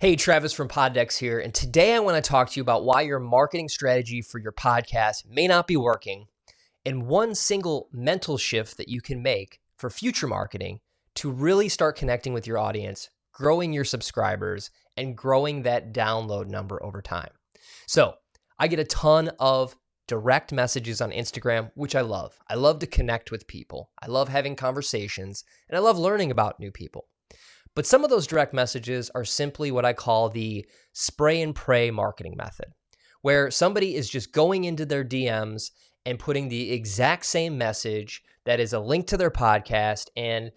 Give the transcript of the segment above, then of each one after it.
Hey, Travis from Poddex here, and today I want to talk to you about why your marketing strategy for your podcast may not be working, and one single mental shift that you can make for future marketing to really start connecting with your audience, growing your subscribers, and growing that download number over time. So, I get a ton of direct messages on Instagram, which I love. I love to connect with people. I love having conversations, and I love learning about new people. But some of those direct messages are simply what I call the spray and pray marketing method, where somebody is just going into their DMs and putting the exact same message that is a link to their podcast and,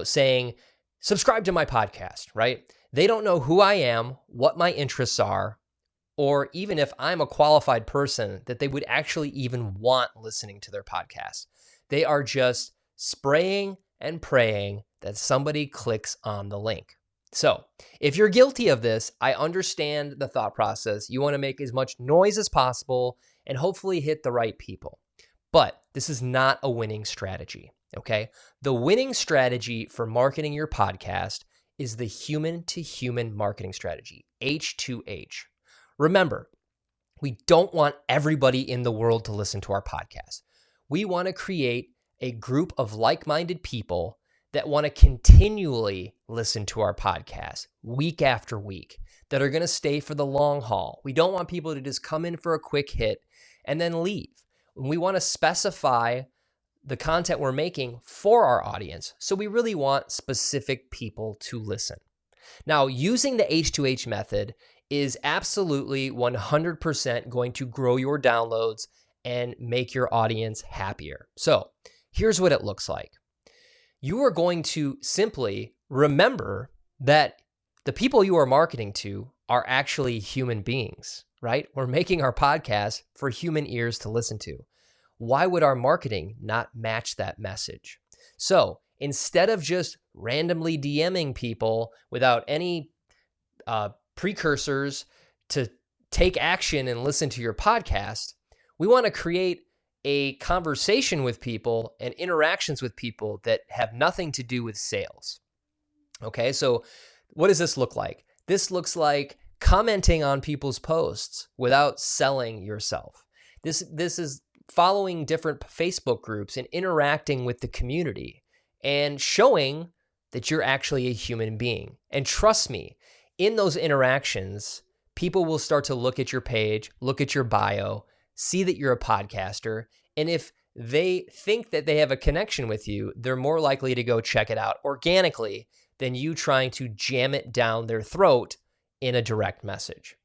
saying, subscribe to my podcast, right? They don't know who I am, what my interests are, or even if I'm a qualified person that they would actually even want listening to their podcast. They are just spraying and praying that somebody clicks on the link. So if you're guilty of this, I understand the thought process. You want to make as much noise as possible and hopefully hit the right people. But this is not a winning strategy, okay? The winning strategy for marketing your podcast is the human-to-human marketing strategy, H2H. Remember, we don't want everybody in the world to listen to our podcast. We want to create a group of like-minded people that want to continually listen to our podcast week after week, that are going to stay for the long haul. We don't want people to just come in for a quick hit and then leave. We want to specify the content we're making for our audience. So we really want specific people to listen. Now, using the H2H method is absolutely 100% going to grow your downloads and make your audience happier. So here's what it looks like. You are going to simply remember that the people you are marketing to are actually human beings, right? We're making our podcast for human ears to listen to. Why would our marketing not match that message? So instead of just randomly DMing people without any precursors to take action and listen to your podcast, we want to create a conversation with people and interactions with people that have nothing to do with sales. Okay, so what does this look like? This looks like commenting on people's posts without selling yourself. This is following different Facebook groups and interacting with the community and showing that you're actually a human being. And trust me, in those interactions, people will start to look at your page, look at your bio, see that you're a podcaster, and if they think that they have a connection with you, they're more likely to go check it out organically than you trying to jam it down their throat in a direct message.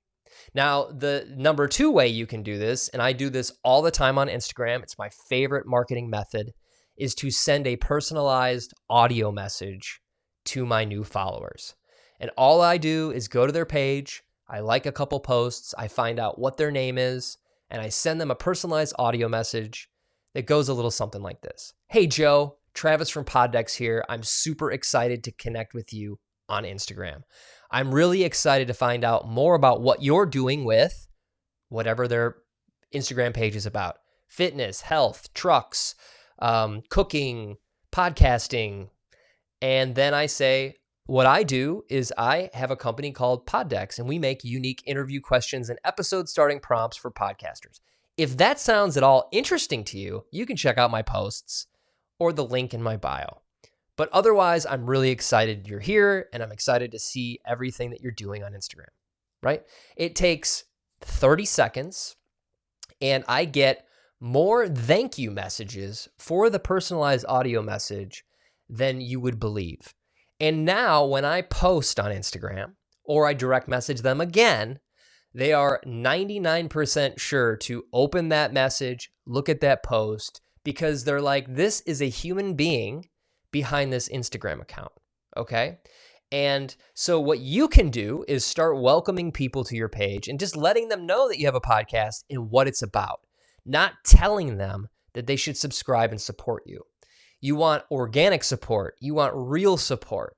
Now, the number 2 way you can do this, and I do this all the time on Instagram, it's my favorite marketing method, is to send a personalized audio message to my new followers. And all I do is go to their page, I like a couple posts, I find out what their name is, and I send them a personalized audio message that goes a little something like this. Hey, Joe, Travis from Poddex here. I'm super excited to connect with you on Instagram. I'm really excited to find out more about what you're doing with whatever their Instagram page is about. Fitness, health, trucks, cooking, podcasting. And then I say, what I do is I have a company called Poddex, and we make unique interview questions and episode starting prompts for podcasters. If that sounds at all interesting to you, you can check out my posts or the link in my bio. But otherwise, I'm really excited you're here, and I'm excited to see everything that you're doing on Instagram, right? It takes 30 seconds, and I get more thank you messages for the personalized audio message than you would believe. And now when I post on Instagram or I direct message them again, they are 99% sure to open that message, look at that post, because they're like, this is a human being behind this Instagram account, okay? And so what you can do is start welcoming people to your page and just letting them know that you have a podcast and what it's about, not telling them that they should subscribe and support you. You want organic support. You want real support.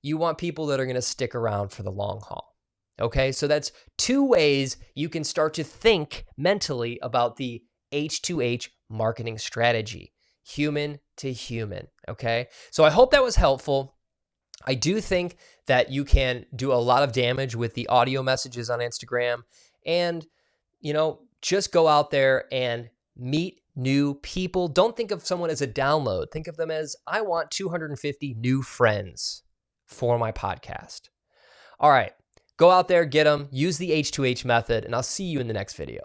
You want people that are going to stick around for the long haul. Okay, so that's 2 ways you can start to think mentally about the H2H marketing strategy, human to human. Okay, so I hope that was helpful. I do think that you can do a lot of damage with the audio messages on Instagram, and, just go out there and meet new people. Don't think of someone as a download. Think of them as, I want 250 new friends for my podcast. All right, go out there, get them, use the H2H method, and I'll see you in the next video.